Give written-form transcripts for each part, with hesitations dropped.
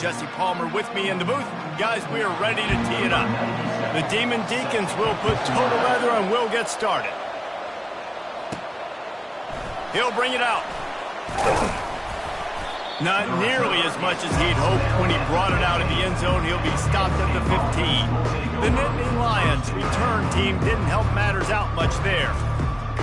Jesse Palmer with me in the booth. Guys, we are ready to tee it up. The Demon Deacons will put total leather and we'll get started. He'll bring it out. Not nearly as much as he'd hoped when he brought it out of the end zone. He'll be stopped at the 15. The Nittany Lions return team didn't help matters out much there.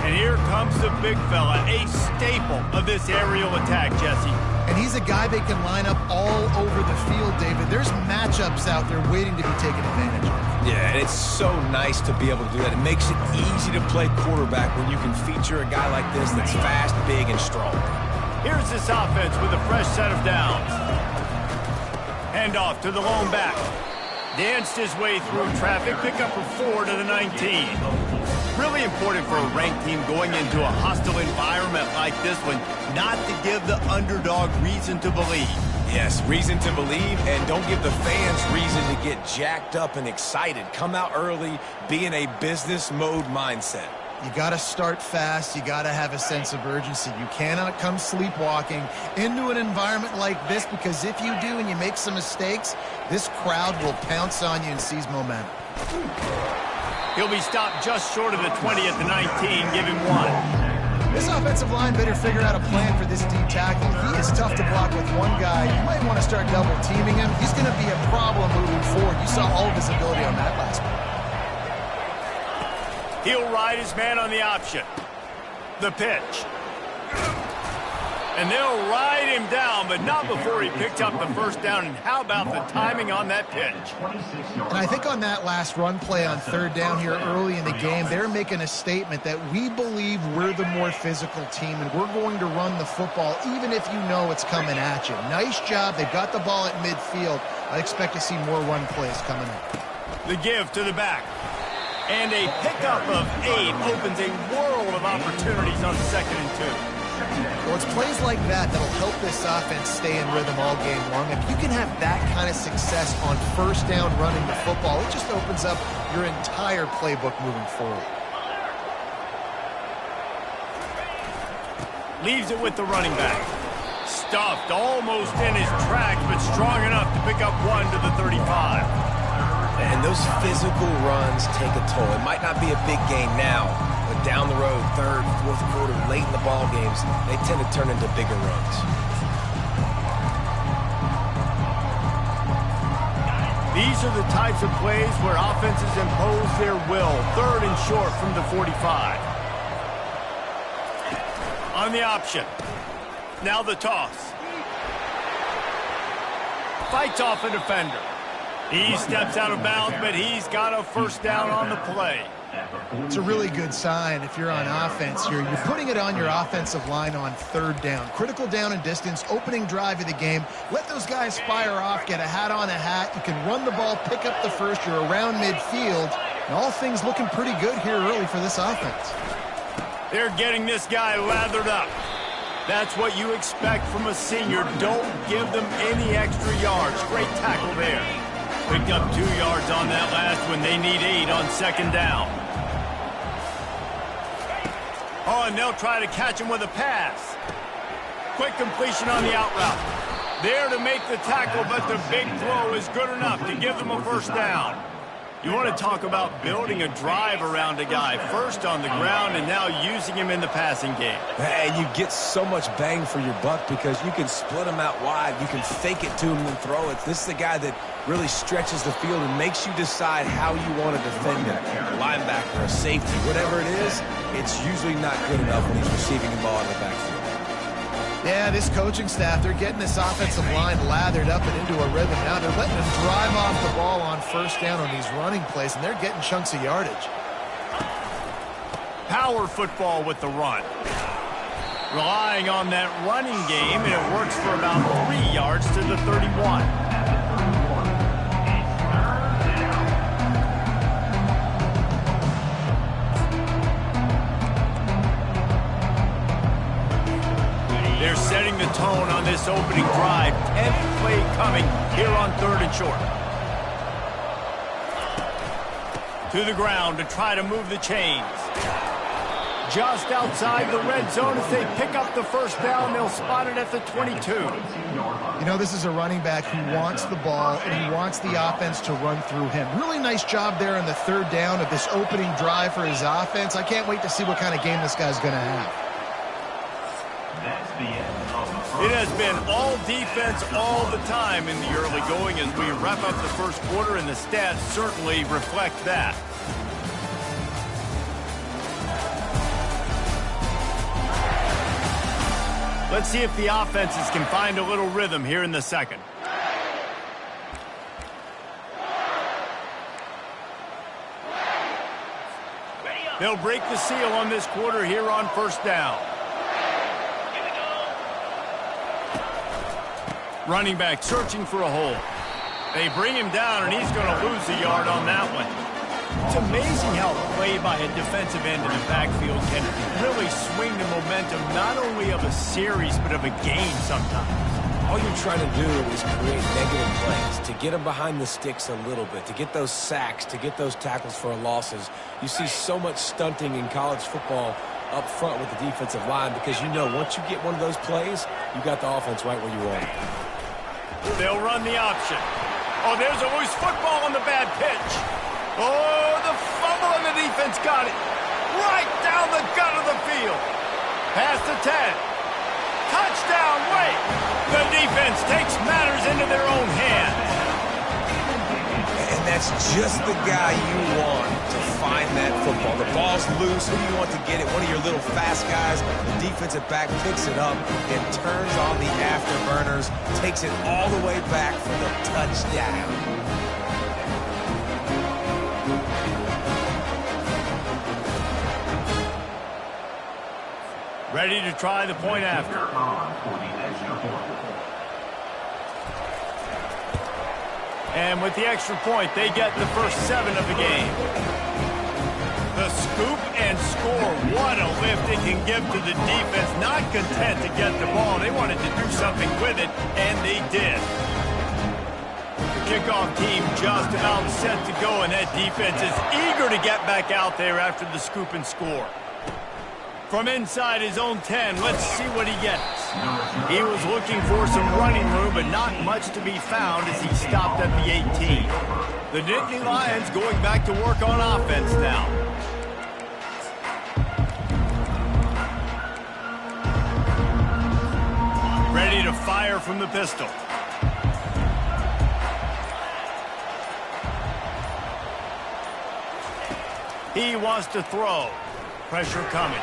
And here comes the big fella, a staple of this aerial attack, Jesse. And he's a guy they can line up all over the field, David. There's matchups out there waiting to be taken advantage of. Yeah, and it's so nice to be able to do that. It makes it easy to play quarterback when you can feature a guy like this that's fast, big, and strong. Here's this offense with a fresh set of downs. Hand off to the lone back. Danced his way through traffic, pick up for 4 to the 19. Really important for a ranked team going into a hostile environment like this one, not to give the underdog reason to believe. Yes, reason to believe, and don't give the fans reason to get jacked up and excited. Come out early, be in a business mode mindset. You got to start fast. You got to have a sense of urgency. You cannot come sleepwalking into an environment like this, because if you do and you make some mistakes, this crowd will pounce on you and seize momentum. He'll be stopped just short of the 20 at the 19. Give him 1. This offensive line better figure out a plan for this deep tackle. He is tough to block with one guy. You might want to start double teaming him. He's going to be a problem moving forward. You saw all of his ability on that last one. He'll ride his man on the option. The pitch. And they'll ride him down, but not before he picked up the first down. And how about the timing on that pitch? And I think on that last run play on third down here early in the game, they're making a statement that we believe we're the more physical team and we're going to run the football even if you know it's coming at you. Nice job. They've got the ball at midfield. I expect to see more run plays coming up. The give to the back. And a pickup of 8 opens a world of opportunities on 2nd and 2. Well, it's plays like that that'll help this offense stay in rhythm all game long. If you can have that kind of success on first down running the football, it just opens up your entire playbook moving forward. Leaves it with the running back. Stuffed almost in his tracks, but strong enough to pick up 1 to the 35. And those physical runs take a toll. It might not be a big gain now, but down the road, 3rd, 4th quarter, late in the ball games, they tend to turn into bigger runs. These are the types of plays where offenses impose their will. 3rd and short from the 45. On the option. Now the toss. Fights off a defender. He steps out of bounds, but he's got a first down on the play. It's a really good sign if you're on offense here. You're putting it on your offensive line on 3rd down. Critical down and distance, opening drive of the game. Let those guys fire off, get a hat on a hat. You can run the ball, pick up the first. You're around midfield. And all things looking pretty good here early for this offense. They're getting this guy lathered up. That's what you expect from a senior. Don't give them any extra yards. Great tackle there. Picked up 2 yards on that last one. They need 8 on 2nd down. Oh, and they'll try to catch him with a pass. Quick completion on the out route. There to make the tackle, but the big throw is good enough to give them a first down. You want to talk about building a drive around a guy. First on the ground and now using him in the passing game. And you get so much bang for your buck because you can split him out wide. You can fake it to him and throw it. This is the guy that really stretches the field and makes you decide how you want to defend him. A linebacker, a safety, whatever it is, it's usually not good enough when he's receiving the ball in the backfield. Yeah, this coaching staff, they're getting this offensive line lathered up and into a rhythm. Now they're letting them drive off the ball on first down on these running plays, and they're getting chunks of yardage. Power football with the run. Relying on that running game, and it works for about 3 yards to the 31. They're setting the tone on this opening drive. 10th play coming here on 3rd and short. To the ground to try to move the chains. just outside the red zone. As they pick up the first down, they'll spot it at the 22. You know, this is a running back who wants the ball, and he wants the offense to run through him. Really nice job there on the third down of this opening drive for his offense. I can't wait to see what kind of game this guy's going to have. It has been all defense all the time in the early going as we wrap up the first quarter, and the stats certainly reflect that. Let's see if the offenses can find a little rhythm here in the second. They'll break the seal on this quarter here on first down. Running back searching for a hole. They bring him down, and he's going to lose a yard on that one. It's amazing how play by a defensive end in the backfield can really swing the momentum not only of a series but of a game sometimes. All you're trying to do is create negative plays, to get them behind the sticks a little bit, to get those sacks, to get those tackles for losses. You see so much stunting in college football up front with the defensive line because you know once you get one of those plays, you got the offense right where you want it. They'll run the option. Oh, there's a loose football on the bad pitch. Oh, the fumble, and the defense got it. Right down the gut of the field. Past the 10. Touchdown, wait. The defense takes matters into their own hands. And that's just the guy you want to find that football. The ball's loose. Who do you want to get it? One of your little fast guys. The defensive back picks it up and turns on the afterburners, takes it all the way back for the touchdown. Ready to try the point after. And with the extra point, they get the first 7 of the game. The scoop and score. What a lift it can give to the defense. Not content to get the ball. They wanted to do something with it, and they did. The kickoff team just about set to go, and that defense is eager to get back out there after the scoop and score. From inside his own 10, let's see what he gets. He was looking for some running room, but not much to be found as he stopped at the 18. The Nittany Lions going back to work on offense now. Ready to fire from the pistol. He wants to throw. Pressure coming.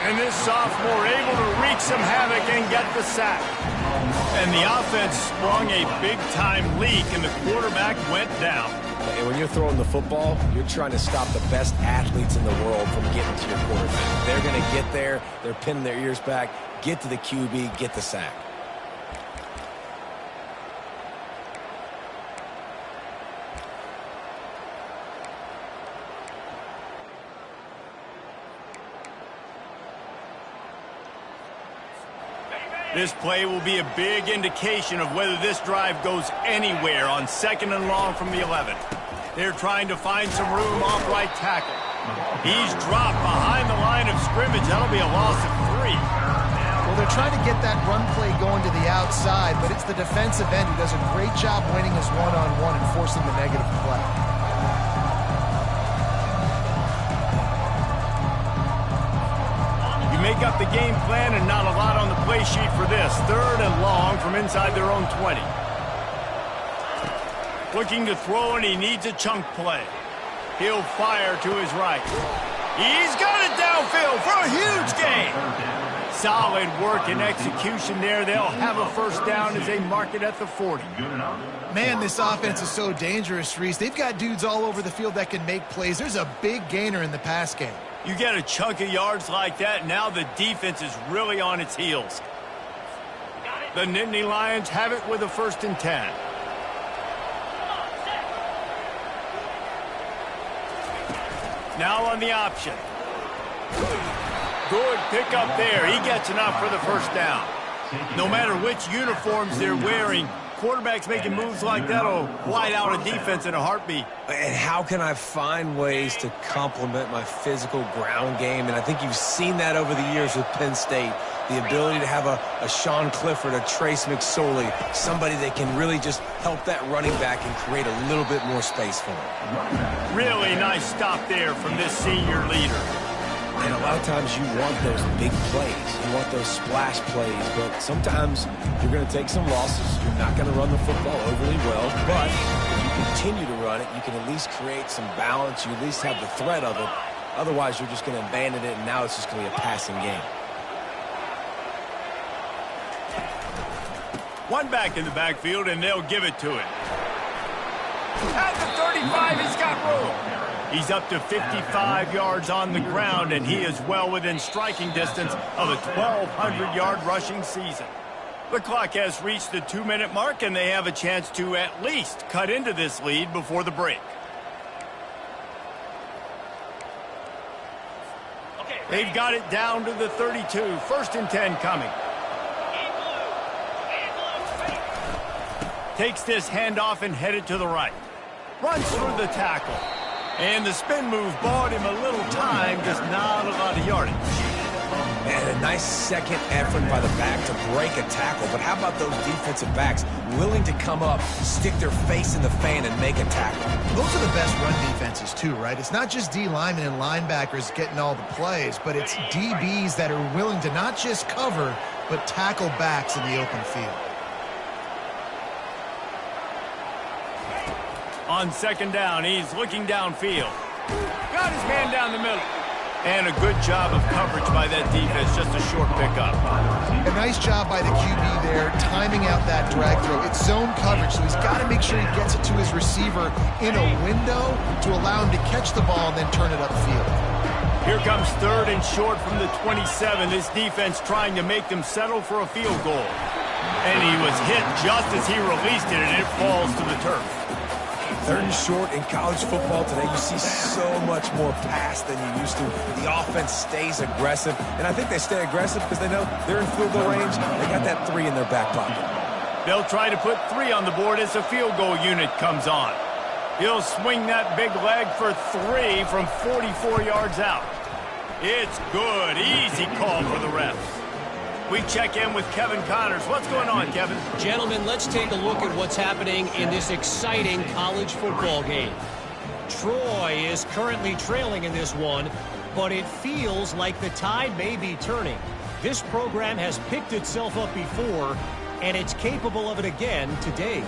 And this sophomore able to wreak some havoc and get the sack. And the offense sprung a big-time leak, and the quarterback went down. And when you're throwing the football, you're trying to stop the best athletes in the world from getting to your quarterback. They're going to get there. They're pinning their ears back, get to the QB, get the sack. This play will be a big indication of whether this drive goes anywhere on 2nd and long from the 11. They're trying to find some room off right tackle. He's dropped behind the line of scrimmage. That'll be a loss of 3. Well, they're trying to get that run play going to the outside, but it's the defensive end who does a great job winning his one-on-one and forcing the negative play. Make up the game plan and not a lot on the play sheet for this. 3rd and long from inside their own 20. Looking to throw, and he needs a chunk play. He'll fire to his right. He's got it downfield for a huge gain. Solid work and execution there. They'll have a first down as they mark it at the 40. Man, this offense is so dangerous, Reese. They've got dudes all over the field that can make plays. There's a big gainer in the pass game. You get a chunk of yards like that, now the defense is really on its heels. The Nittany Lions have it with a 1st and 10. Now on the option. Good pick up there. He gets enough for the first down. No matter which uniforms they're wearing, quarterback's making moves like that will wide out a defense in a heartbeat. And how can I find ways to complement my physical ground game? And I think you've seen that over the years with Penn State. The ability to have a Sean Clifford, a Trace McSorley, somebody that can really just help that running back and create a little bit more space for him. Really nice stop there from this senior leader. And a lot of times you want those big plays. You want those splash plays. But sometimes you're going to take some losses. You're not going to run the football overly well. But if you continue to run it, you can at least create some balance. You at least have the threat of it. Otherwise, you're just going to abandon it, and now it's just going to be a passing game. One back in the backfield, and they'll give it to him. At the 35, he's got room. He's up to 55 yards on the ground, and he is well within striking distance of a 1,200-yard rushing season. The clock has reached the 2-minute mark, and they have a chance to at least cut into this lead before the break. They've got it down to the 32. 1st and 10 coming. Takes this handoff and headed to the right. Runs through the tackle. And the spin move bought him a little time, just not a lot of yardage. And a nice second effort by the back to break a tackle. But how about those defensive backs willing to come up, stick their face in the fan, and make a tackle? Those are the best run defenses, too, right? It's not just D linemen and linebackers getting all the plays, but it's DBs that are willing to not just cover, but tackle backs in the open field. On 2nd down, he's looking downfield. Got his man down the middle. And a good job of coverage by that defense, just a short pickup. A nice job by the QB there, timing out that drag throw. It's zone coverage, so he's got to make sure he gets it to his receiver in a window to allow him to catch the ball and then turn it upfield. Here comes 3rd and short from the 27. This defense trying to make them settle for a field goal. And he was hit just as he released it, and it falls to the turf. 3rd and short in college football today, you see so much more pass than you used to. The offense stays aggressive, and I think they stay aggressive because they know they're in field goal range. They got that 3 in their back pocket. They'll try to put 3 on the board as the field goal unit comes on. He'll swing that big leg for 3 from 44 yards out. It's good. Easy call for the refs. We check in with Kevin Connors. What's going on, Kevin? Gentlemen, let's take a look at what's happening in this exciting college football game. Troy is currently trailing in this one, but it feels like the tide may be turning. This program has picked itself up before, and it's capable of it again today.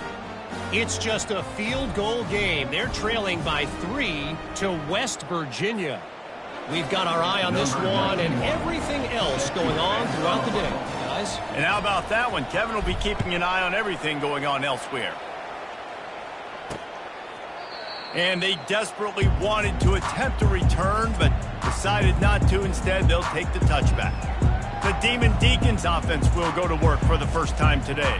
It's just a field goal game. They're trailing by 3 to West Virginia. We've got our eye on this one and everything else going on throughout the day, guys. And how about that one? Kevin will be keeping an eye on everything going on elsewhere. And they desperately wanted to attempt a return, but decided not to. Instead, they'll take the touchback. The Demon Deacons offense will go to work for the first time today.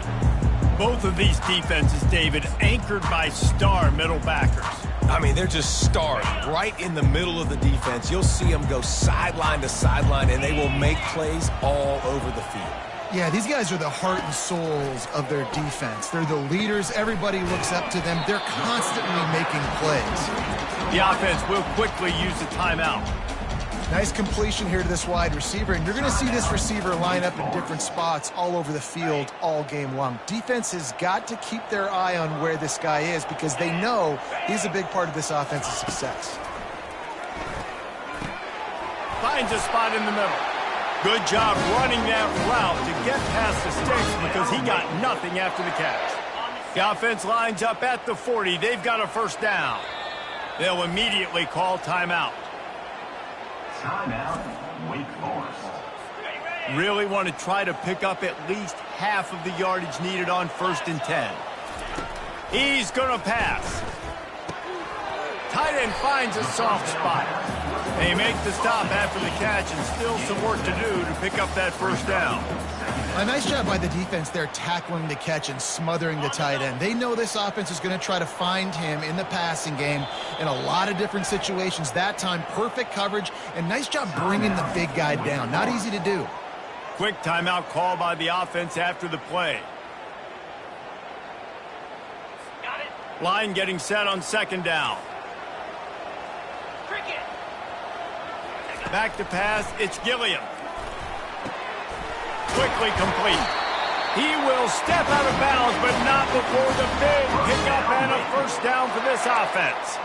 Both of these defenses, David, anchored by star middle backers. I mean, they're just stars right in the middle of the defense. You'll see them go sideline to sideline, and they will make plays all over the field. Yeah, these guys are the heart and souls of their defense. They're the leaders. Everybody looks up to them. They're constantly making plays. The offense will quickly use the timeout. Nice completion here to this wide receiver, and you're going to see this receiver line up in different spots all over the field all game long. Defense has got to keep their eye on where this guy is because they know he's a big part of this offense's success. Finds a spot in the middle. Good job running that route to get past the sticks because he got nothing after the catch. The offense lines up at the 40. They've got a 1st down. They'll immediately call timeout. Timeout, Wake Forest. Really want to try to pick up at least half of the yardage needed on 1st and 10. He's going to pass. Tight end finds a soft spot. They make the stop after the catch and still some work to do to pick up that 1st down. A nice job by the defense there tackling the catch and smothering the tight end. They know this offense is going to try to find him in the passing game in a lot of different situations. That time, perfect coverage, and nice job bringing the big guy down. Not easy to do. Quick timeout call by the offense after the play. Line getting set on second down. Back to pass, it's Gilliam. Quickly complete. He will step out of bounds, but not before the big pickup and a first down for this offense.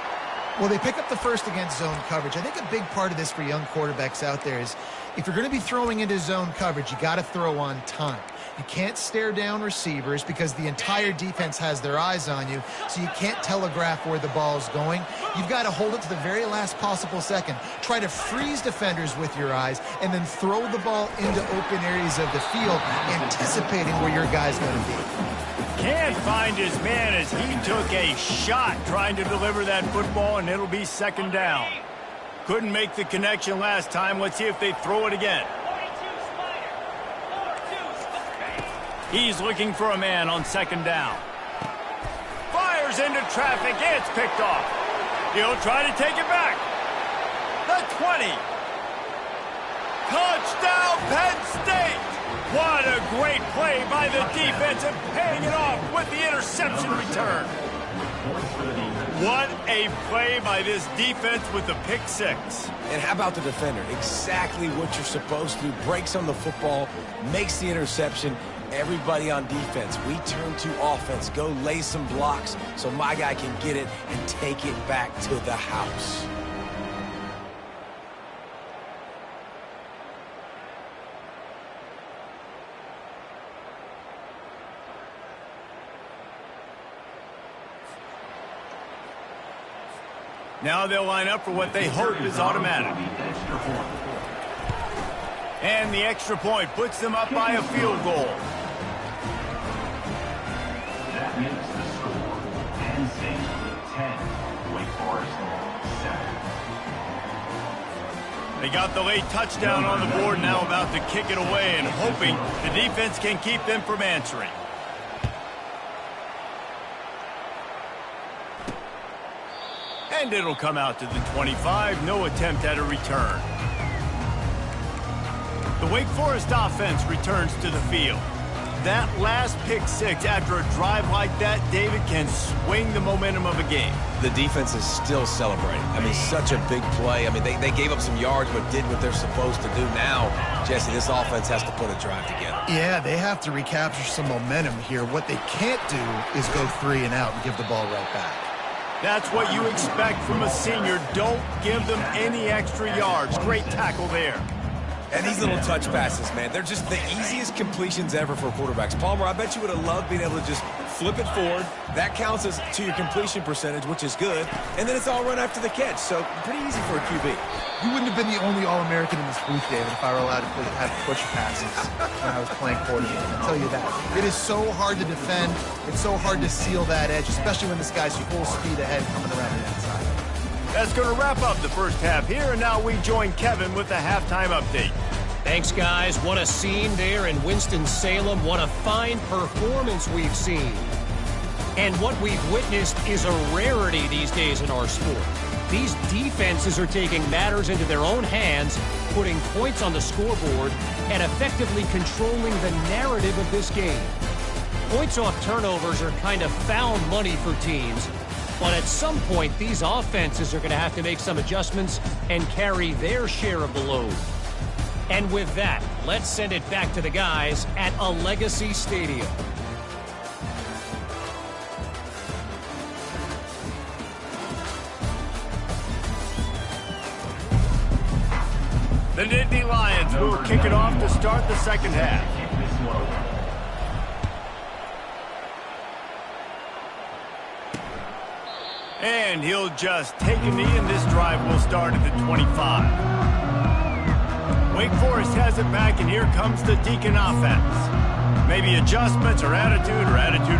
Well, they pick up the first against zone coverage. I think a big part of this for young quarterbacks out there is if you're going to be throwing into zone coverage, you got to throw on time. You can't stare down receivers because the entire defense has their eyes on you, so you can't telegraph where the ball's going. You've got to hold it to the very last possible second. Try to freeze defenders with your eyes and then throw the ball into open areas of the field, anticipating where your guy's going to be. Can't find his man as he took a shot trying to deliver that football, and it'll be second down. Couldn't make the connection last time. Let's see if they throw it again. He's looking for a man on second down. Fires into traffic. It's picked off. He'll try to take it back. The 20. Touchdown, Penn State. What a great play by the defense and paying it off with the interception return. What a play by this defense with the pick six. And how about the defender? Exactly what you're supposed to do. Breaks on the football, makes the interception. Everybody on defense, we turn to offense. Go lay some blocks so my guy can get it and take it back to the house. Now they'll line up for what they hope is automatic. And the extra point puts them up by a field goal. That makes the score Penn State 10, Wake Forest 7. They got the late touchdown on the board, now about to kick it away and hoping the defense can keep them from answering. And it'll come out to the 25. No attempt at a return. The Wake Forest offense returns to the field. That last pick six after a drive like that, David, can swing the momentum of a game. The defense is still celebrating. I mean, such a big play. I mean, they gave up some yards but did what they're supposed to do. Now, Jesse, this offense has to put a drive together. Yeah, they have to recapture some momentum here. What they can't do is go 3 and out and give the ball right back. That's what you expect from a senior. Don't give them any extra yards. Great tackle there. And these little touch passes, man, they're just the easiest completions ever for quarterbacks. Palmer, I bet you would have loved being able to just flip it forward. That counts as to your completion percentage, which is good. And then it's all run after the catch, so pretty easy for a QB. You wouldn't have been the only All-American in this booth, David, if I were allowed to have push passes when I was playing quarterback. I'll tell you that. It is so hard to defend. It's so hard to seal that edge, especially when this guy's full speed ahead coming around the outside. That's going to wrap up the first half here, and now we join Kevin with the halftime update. Thanks, guys. What a scene there in Winston-Salem. What a fine performance we've seen. And what we've witnessed is a rarity these days in our sport. These defenses are taking matters into their own hands, putting points on the scoreboard, and effectively controlling the narrative of this game. Points off turnovers are kind of found money for teams, but at some point, these offenses are going to have to make some adjustments and carry their share of the load. And with that, let's send it back to the guys at Allegacy Stadium. The Nittany Lions will kick it off to start the second half. And he'll just take a knee, and this drive will start at the 25. Wake Forest has it back, and here comes the Deacon offense. Maybe adjustments or attitude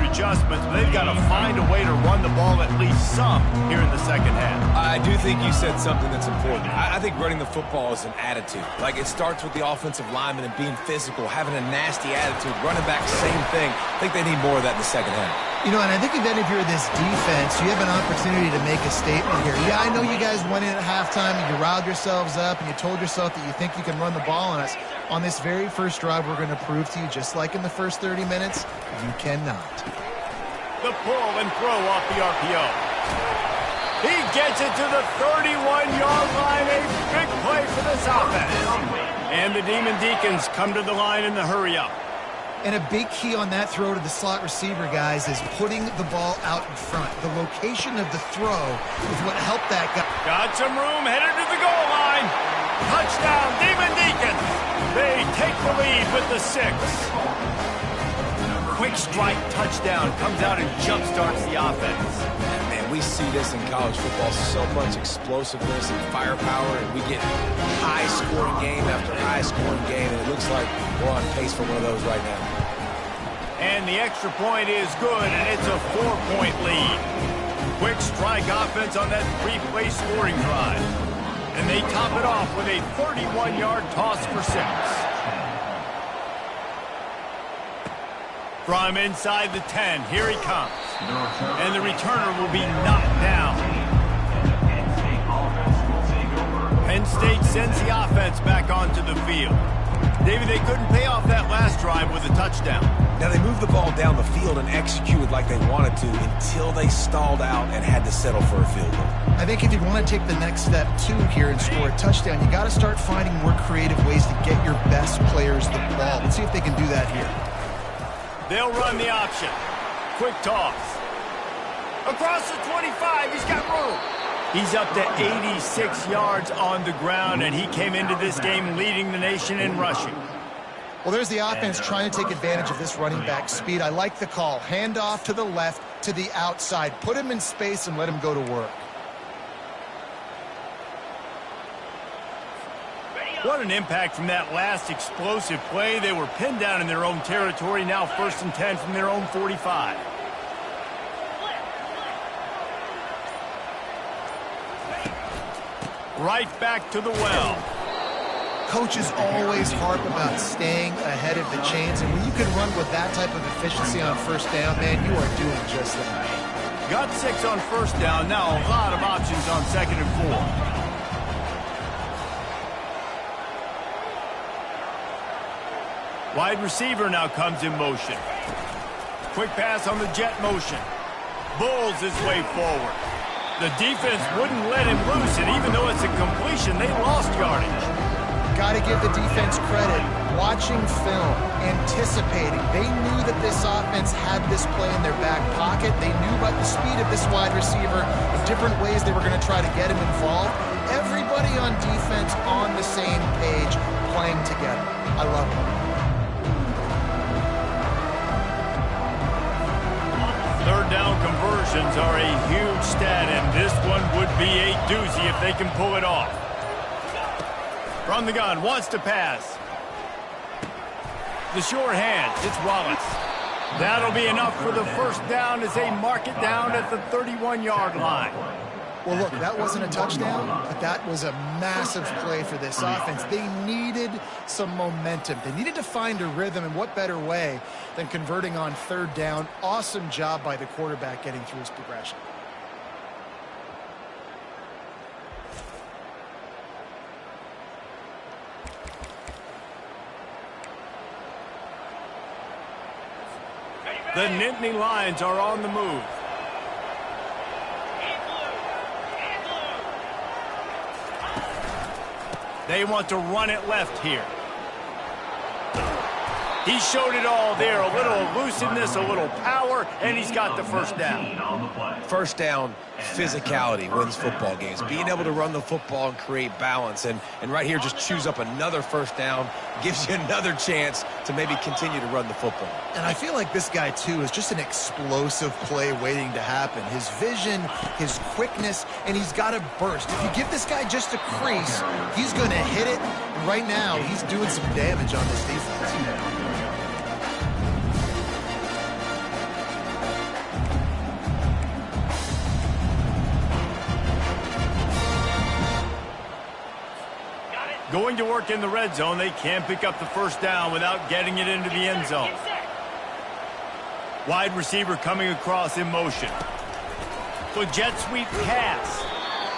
adjustments, but they've got to find a way to run the ball at least some here in the second half. I do think you said something that's important. I think running the football is an attitude. Like, it starts with the offensive lineman and being physical, having a nasty attitude. Running back, same thing. I think they need more of that in the second half. You know, and I think even if you're this defense, you have an opportunity to make a statement here. Yeah, I know you guys went in at halftime and you riled yourselves up and you told yourself that you think you can run the ball on us. On this very first drive, we're going to prove to you, just like in the first 30 minutes, you cannot. The pull and throw off the RPO. He gets it to the 31-yard line. A big play for this offense. And the Demon Deacons come to the line in the hurry-up. And a big key on that throw to the slot receiver, guys, is putting the ball out in front. The location of the throw is what helped that guy. Got some room, headed to the goal line. Touchdown, Demon Deacons. They take the lead with the 6. Quick strike touchdown comes out and jump-starts the offense. Man, we see this in college football, so much explosiveness and firepower, and we get high-scoring game after high-scoring game, and it looks like we're on pace for one of those right now. And the extra point is good, and it's a 4-point lead. Quick strike offense on that 3-play scoring drive. And they top it off with a 31-yard toss for 6. From inside the 10, here he comes. And the returner will be knocked down. Penn State sends the offense back onto the field. David, they couldn't pay off that last drive with a touchdown. Now, they moved the ball down the field and executed like they wanted to until they stalled out and had to settle for a field goal. I think if you want to take the next step, too, here and score a touchdown, you got to start finding more creative ways to get your best players the ball. Let's see if they can do that here. They'll run the option. Quick toss. Across the 25, he's got room. He's up to 86 yards on the ground, and he came into this game leading the nation in rushing. Well, there's the offense trying to take advantage of this running back speed. I like the call. Hand off to the left, to the outside. Put him in space and let him go to work. What an impact from that last explosive play. They were pinned down in their own territory, now 1st and 10 from their own 45. Right back to the well. Coaches always harp about staying ahead of the chains, and when you can run with that type of efficiency on 1st down, man, you are doing just that. Got 6 on 1st down, now a lot of options on 2nd and 4. Wide receiver now comes in motion. Quick pass on the jet motion. Bulls his way forward. The defense wouldn't let him loose, and even though it's a completion, they lost yardage. Got to give the defense credit. Watching film, anticipating. They knew that this offense had this play in their back pocket. They knew about the speed of this wide receiver, the different ways they were going to try to get him involved. Everybody on defense on the same page, playing together. I love it. Third down conversions are a huge stat, and this one would be a doozy if they can pull it off. From the gun, wants to pass. The sure hand, it's Wallace. That'll be enough for the 1st down as they mark it down at the 31-yard line. Well, look, that wasn't a touchdown, but that was a massive play for this offense. They needed some momentum. They needed to find a rhythm, and what better way than converting on 3rd down. Awesome job by the quarterback getting through his progression. The Nittany Lions are on the move. They want to run it left here. He showed it all there. A little elusiveness, a little power, and he's got the 1st down. 1st down, physicality wins football games. Being able to run the football and create balance. And right here, just choose up another 1st down. Gives you another chance to maybe continue to run the football. And I feel like this guy, too, is just an explosive play waiting to happen. His vision, his quickness, and he's got a burst. If you give this guy just a crease, he's going to hit it. And right now, he's doing some damage on this defense. Going to work in the red zone. They can't pick up the 1st down without getting it into the end zone. Wide receiver coming across in motion. So jet sweep pass.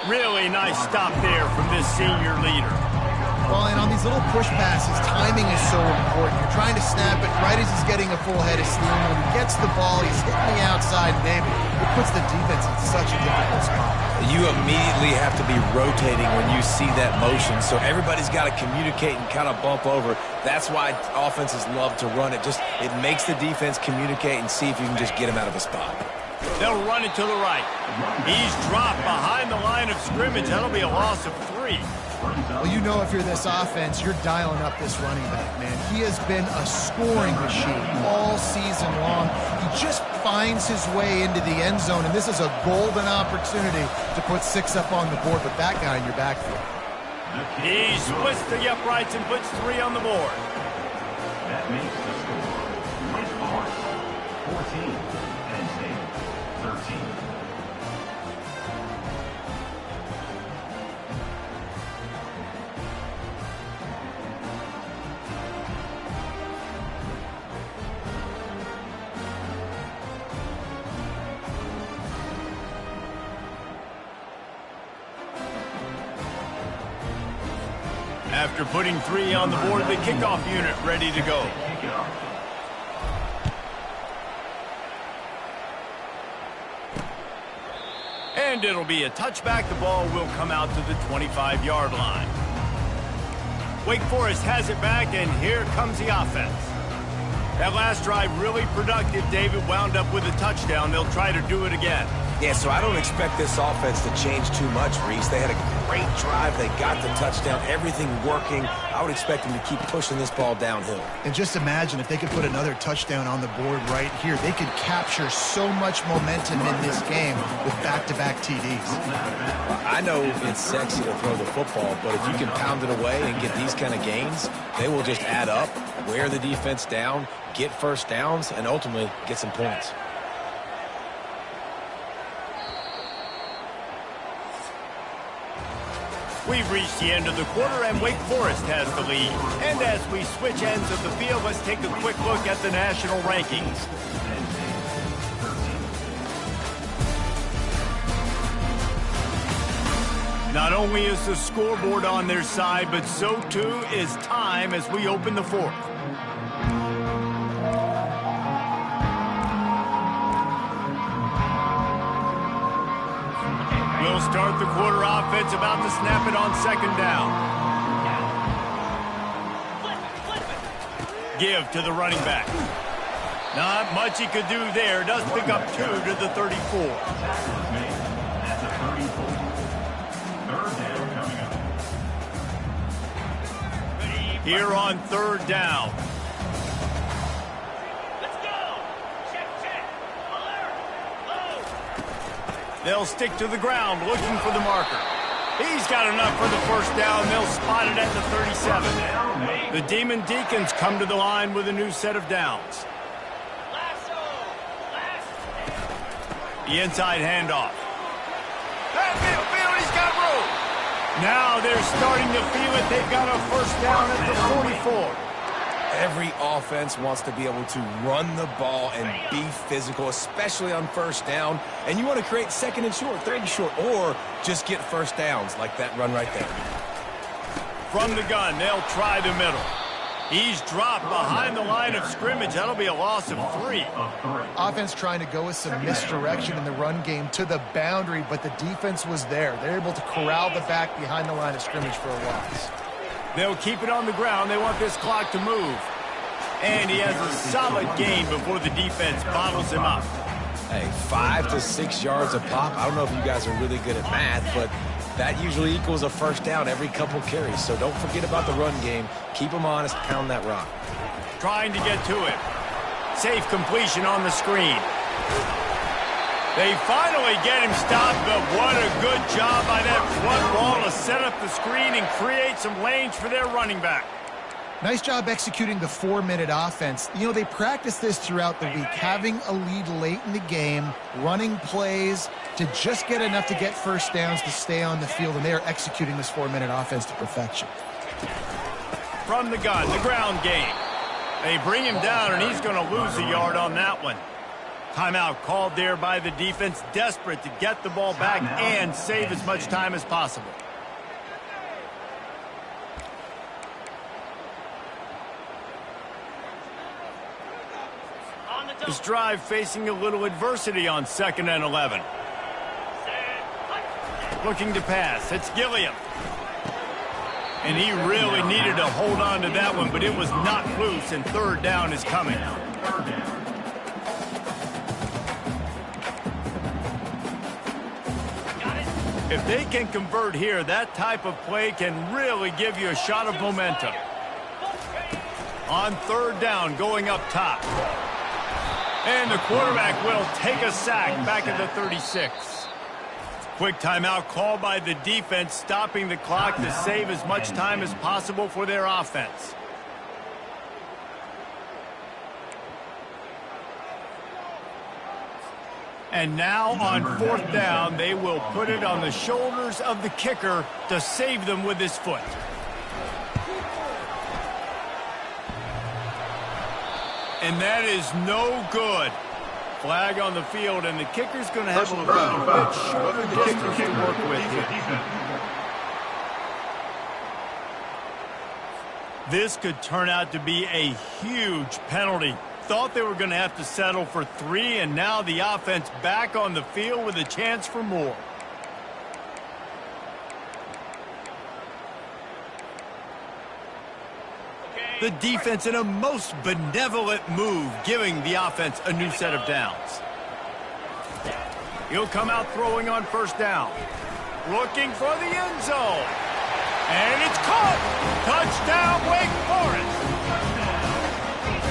Really nice stop there from this senior leader. Well, and on these little push passes, timing is so important. You're trying to snap it right as he's getting a full head of steam. When he gets the ball, he's hitting the outside, David. It puts the defense in such a difficult spot. You immediately have to be rotating when you see that motion, so everybody's got to communicate and kind of bump over. That's why offenses love to run it. It makes the defense communicate and see if you can just get him out of a spot. They'll run it to the right. He's dropped behind the line of scrimmage. That'll be a loss of 3. Well, you know if you're this offense, you're dialing up this running back, man. He has been a scoring machine all season long. He just finds his way into the end zone, and this is a golden opportunity to put 6 up on the board with that guy in your backfield. He splits the uprights and puts 3 on the board. That makes the score Wake Forest 14, Penn State 13. After putting 3 on the board, the kickoff unit ready to go. And it'll be a touchback. The ball will come out to the 25-yard line. Wake Forest has it back, and here comes the offense. That last drive really productive. David wound up with a touchdown. They'll try to do it again. Yeah, so I don't expect this offense to change too much, Reese. They had a great drive. They got the touchdown. Everything working. I would expect them to keep pushing this ball downhill. And just imagine if they could put another touchdown on the board right here. They could capture so much momentum in this game with back-to-back TDs. I know it's sexy to throw the football, but if you can pound it away and get these kind of gains, they will just add up, wear the defense down, get first downs, and ultimately get some points. We've reached the end of the quarter, and Wake Forest has the lead. And as we switch ends of the field, let's take a quick look at the national rankings. Not only is the scoreboard on their side, but so too is time as we open the 4th. We'll start the quarter offense, about to snap it on 2nd down. Give to the running back. Not much he could do there. Does pick up 2 to the 34. At the 34. 3rd down coming up. Here on 3rd down. They'll stick to the ground, looking for the marker. He's got enough for the 1st down. They'll spot it at the 37. The Demon Deacons come to the line with a new set of downs. The inside handoff. That midfield, he's got room. Now they're starting to feel it. They've got a 1st down at the 44. Every offense wants to be able to run the ball and be physical, especially on 1st down. And you want to create 2nd and short, 3rd and short, or just get 1st downs like that run right there. From the gun, they'll try the middle. He's dropped behind the line of scrimmage. That'll be a loss of 3. Offense trying to go with some misdirection in the run game to the boundary, but the defense was there. They're able to corral the back behind the line of scrimmage for a loss. They'll keep it on the ground. They want this clock to move. And he has a solid gain before the defense bottles him up. Hey, 5 to 6 yards a pop. I don't know if you guys are really good at math, but that usually equals a 1st down every couple carries. So don't forget about the run game. Keep them honest. Pound that rock. Trying to get to it. Safe completion on the screen. They finally get him stopped, but what a good job by that front wall to set up the screen and create some lanes for their running back. Nice job executing the 4-minute offense. You know, they practice this throughout the week, having a lead late in the game, running plays to just get enough to get 1st downs to stay on the field, and they are executing this 4-minute offense to perfection. From the gun, the ground game. They bring him down, and he's going to lose a yard on that one. Timeout called there by the defense, desperate to get the ball back and save as much time as possible. This drive facing a little adversity on 2nd and 11. Looking to pass. It's Gilliam. And he really needed to hold on to that one, but it was knocked loose, and 3rd down is coming. If they can convert here, that type of play can really give you a shot of momentum. On 3rd down, going up top. And the quarterback will take a sack back at the 36. Quick timeout called by the defense, stopping the clock to save as much time as possible for their offense. And now on 4th down, they will put it on the shoulders of the kicker to save them with his foot. And that is no good. Flag on the field, and the kicker's going to have a little bit shorter distance to work with here. This could turn out to be a huge penalty. Thought they were going to have to settle for 3, and now the offense back on the field with a chance for more. The defense in a most benevolent move, giving the offense a new set of downs. He'll come out throwing on 1st down. Looking for the end zone. And it's caught. Touchdown, Wake Forest.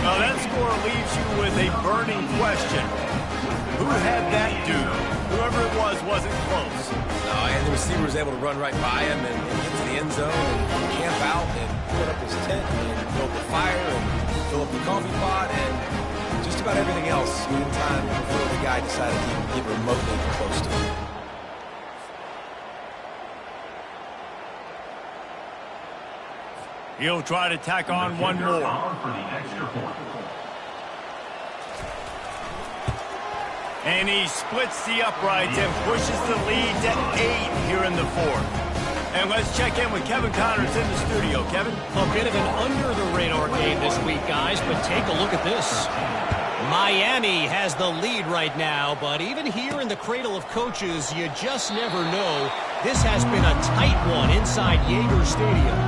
Now that score leaves you with a burning question. Who had that dude? Whoever it was wasn't close. No, and the receiver was able to run right by him and get to the end zone and camp out and put up his tent and build the fire and fill up the coffee pot and just about everything else in time before the guy decided to even get remotely close to him. He'll try to tack on one more. And he splits the uprights and pushes the lead to 8 here in the 4th. And let's check in with Kevin Connors in the studio. Kevin? A bit of an under-the-radar game this week, guys, but take a look at this. Miami has the lead right now, but even here in the cradle of coaches, you just never know. This has been a tight one inside Yager Stadium.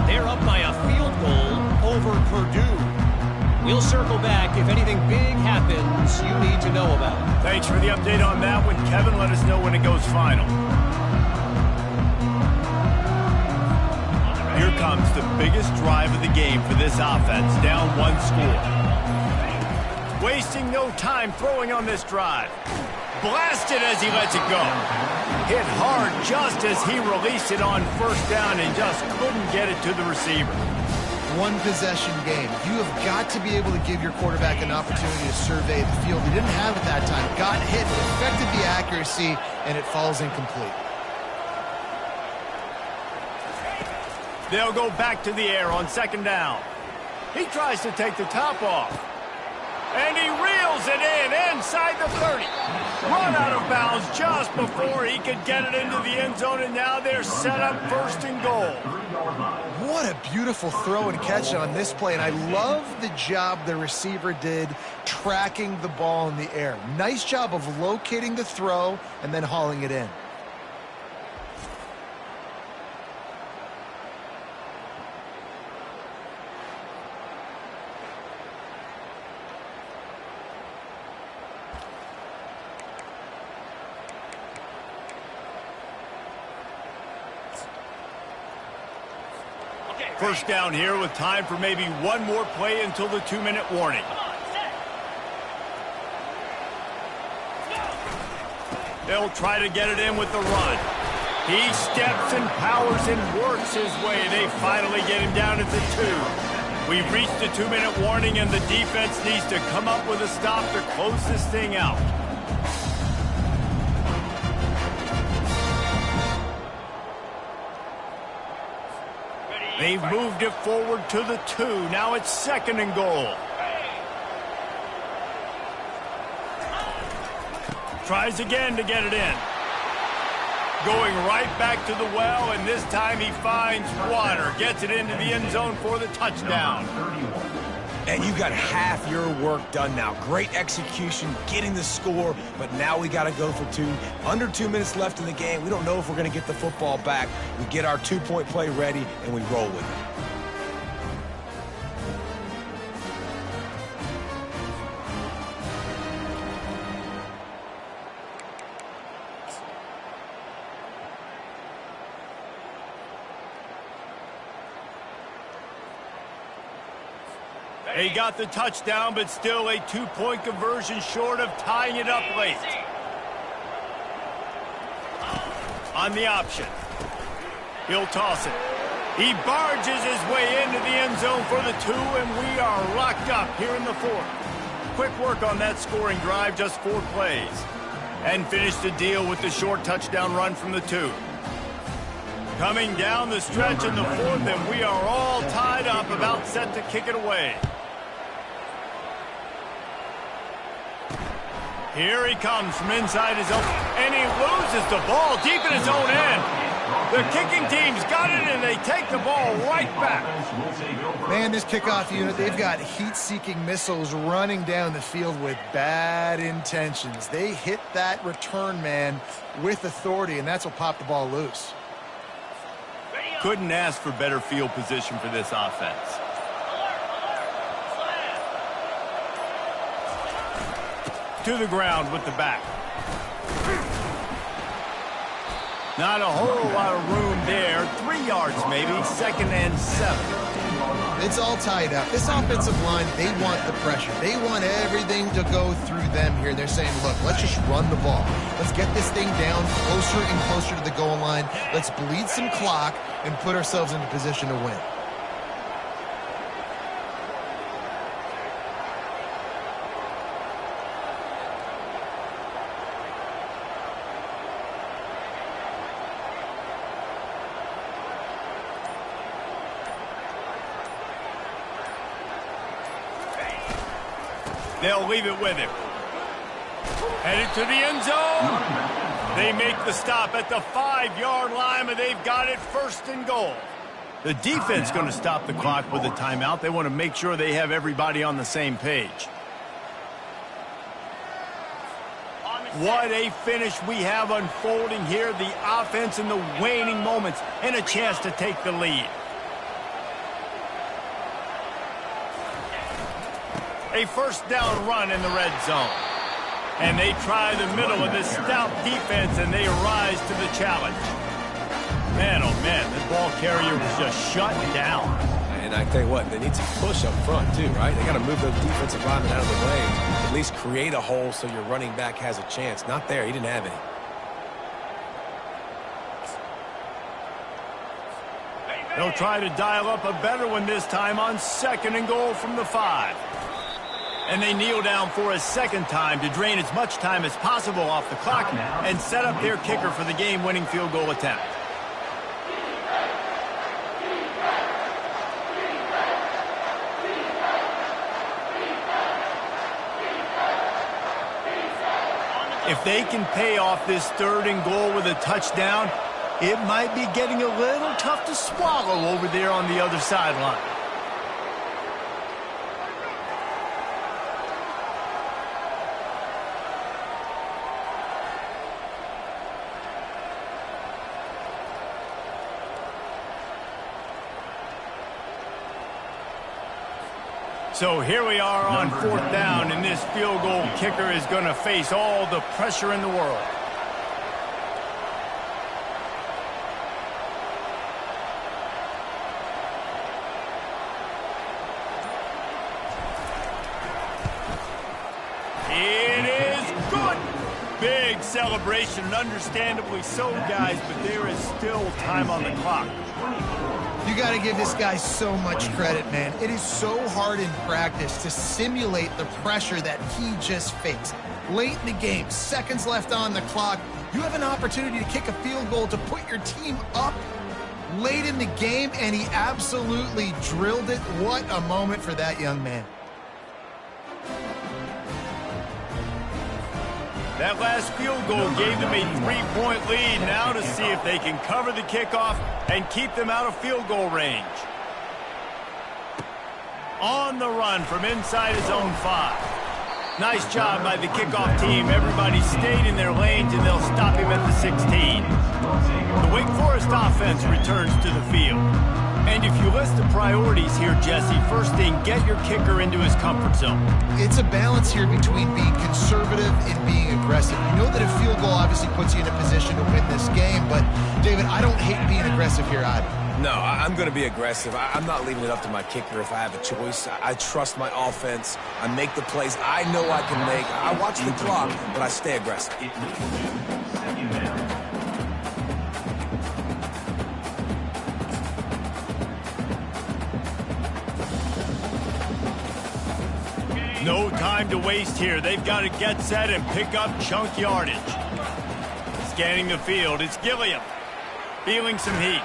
They're up by a field goal over Purdue. We'll circle back if anything big happens you need to know about. Thanks for the update on that one, Kevin. Let us know when it goes final. Here comes the biggest drive of the game for this offense, down 1 score. Wasting no time throwing on this drive. Blasted as he lets it go. Hit hard just as he released it on 1st down and just couldn't get it to the receiver. One possession game. You have got to be able to give your quarterback an opportunity to survey the field. He didn't have it that time. Got hit, affected the accuracy, and it falls incomplete. They'll go back to the air on 2nd down. He tries to take the top off. And he reels it in inside the 30. Run out of bounds just before he could get it into the end zone, and now they're set up 1st and goal. What a beautiful throw and catch on this play, and I love the job the receiver did tracking the ball in the air. Nice job of locating the throw and then hauling it in. First down here with time for maybe one more play until the 2-minute warning. They'll try to get it in with the run. He steps and powers and works his way. They finally get him down at the 2. We've reached the 2-minute warning, and the defense needs to come up with a stop to close this thing out. They've moved it forward to the 2. Now it's 2nd and goal. Tries again to get it in. Going right back to the well, and this time he finds water. Gets it into the end zone for the touchdown. And you got half your work done now. Great execution, getting the score, but now we got to go for two. Under 2 minutes left in the game. We don't know if we're going to get the football back. We get our two-point play ready, and we roll with it. He got the touchdown, but still a two-point conversion short of tying it up late. On the option. He'll toss it. He barges his way into the end zone for the two, and we are locked up here in the fourth. Quick work on that scoring drive, just 4 plays. And finished the deal with the short touchdown run from the two. Coming down the stretch in the fourth, and we are all tied up, about set to kick it away. Here he comes from inside his own, and he loses the ball deep in his own end. The kicking team's got it, and they take the ball right back. Man, this kickoff unit, they've got heat-seeking missiles running down the field with bad intentions. They hit that return man with authority, and that's what popped the ball loose. Couldn't ask for better field position for this offense. To the ground with the back. Not a whole lot of room there. 3 yards maybe, 2nd and 7. It's all tied up. This offensive line, they want the pressure. They want everything to go through them here. They're saying, look, let's just run the ball. Let's get this thing down closer and closer to the goal line. Let's bleed some clock and put ourselves into position to win. They'll leave it with him. Headed to the end zone. They make the stop at the 5-yard line, but they've got it 1st and goal. The defense going to stop the clock with a timeout. They want to make sure they have everybody on the same page. What a finish we have unfolding here. The offense in the waning moments and a chance to take the lead. A 1st down run in the red zone. And they try the middle of this stout defense, and they rise to the challenge. Man, oh man, the ball carrier was just shut down. And I tell you what, they need some push up front too, right? They got to move those defensive linemen out of the way. At least create a hole so your running back has a chance. Not there. He didn't have any. They'll try to dial up a better one this time on 2nd and goal from the 5. And they kneel down for a 2nd time to drain as much time as possible off the clock and set up their kicker for the game-winning field goal attempt. If they can pay off this 3rd and goal with a touchdown, it might be getting a little tough to swallow over there on the other sideline. So here we are on 4th down, and this field goal kicker is going to face all the pressure in the world. It is good. Big celebration, and understandably so, guys, but there is still time on the clock. You got to give this guy so much credit, man. It is so hard in practice to simulate the pressure that he just faced. Late in the game, seconds left on the clock, you have an opportunity to kick a field goal to put your team up late in the game, and he absolutely drilled it. What a moment for that young man. That last field goal gave them a 3-point lead. Now to see if they can cover the kickoff and keep them out of field goal range. On the run from inside his own 5. Nice job by the kickoff team. Everybody stayed in their lanes, and they'll stop him at the 16. The Wake Forest offense returns to the field. And if you list the priorities here, Jesse, first thing, get your kicker into his comfort zone. It's a balance here between being conservative and being aggressive. You know that a field goal obviously puts you in a position to win this game, but, David, I don't hate being aggressive here either. No, I'm going to be aggressive. I'm not leaving it up to my kicker if I have a choice. I trust my offense. I make the plays I know I can make. I watch the clock, but I stay aggressive. No time to waste here. They've got to get set and pick up chunk yardage. Scanning the field, it's Gilliam. Feeling some heat.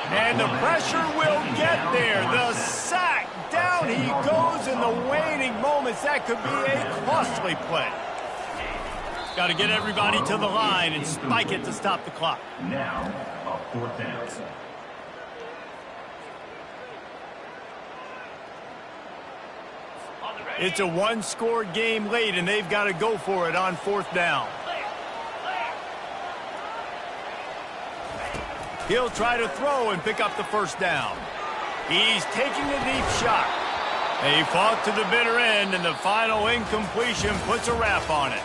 And the pressure will get there. The sack. Down he goes in the waning moments. That could be a costly play. Got to get everybody to the line and spike it to stop the clock. Now, a 4th down. It's a one-score game late, and they've got to go for it on 4th down. He'll try to throw and pick up the 1st down. He's taking a deep shot. He fought to the bitter end, and the final incompletion puts a wrap on it.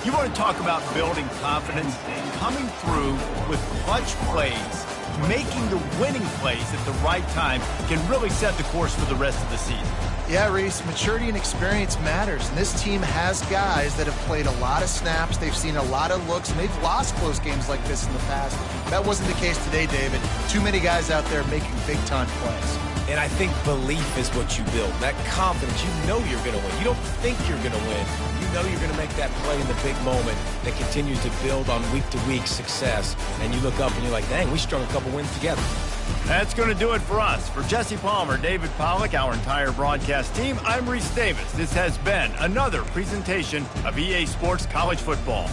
You want to talk about building confidence? Coming through with clutch plays, making the winning plays at the right time can really set the course for the rest of the season. Yeah, Reese, maturity and experience matters, and this team has guys that have played a lot of snaps, they've seen a lot of looks, and they've lost close games like this in the past. That wasn't the case today, David. Too many guys out there making big-time plays. And I think belief is what you build. That confidence, you know you're going to win. You don't think you're going to win. You know you're going to make that play in the big moment that continues to build on week-to-week success. And you look up and you're like, dang, we strung a couple wins together. That's going to do it for us. For Jesse Palmer, David Pollack, our entire broadcast team, I'm Reese Davis. This has been another presentation of EA Sports College Football.